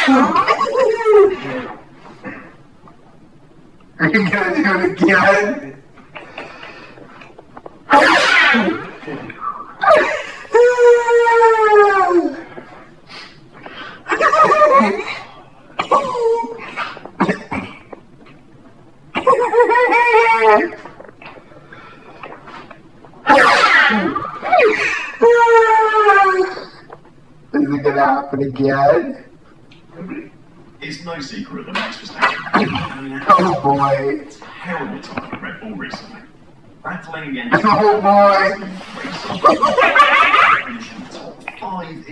Are you gonna do it again? Is it gonna happen again? It's no secret that Max Verstappen Oh boy. terrible time at Red Bull recently. Battling against Oh boy. top 5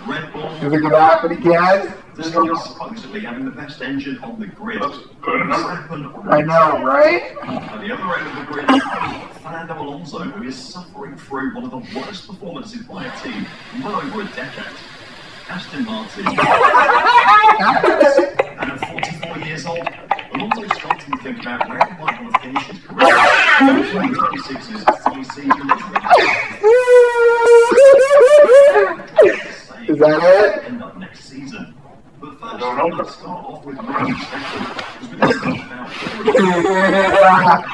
Red Bull Is it gonna happen again? supposedly having the best engine on the grid. I know, right? At the other end of the grid, Fernando Alonso, who is suffering through one of the worst performances by a team in well over a decade. Aston Martin, and at 44 years old, Alonso's starting to think about where he might want to finish his career. 2026's silly season Is that it? end up next season. But first, let's start off with Max Verstappen, because we're going to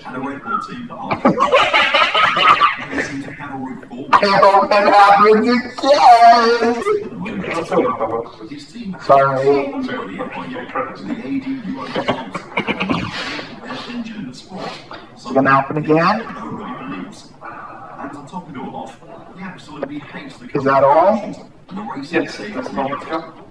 and a Red Bull team that are seem to have a route forward. I hope it happens again! His team Sorry. the ADU best engine in the sport. Is it gonna happen again? Nobody believes. And to top it all off, he absolutely hates the Is that all? the racing Yes, that's all.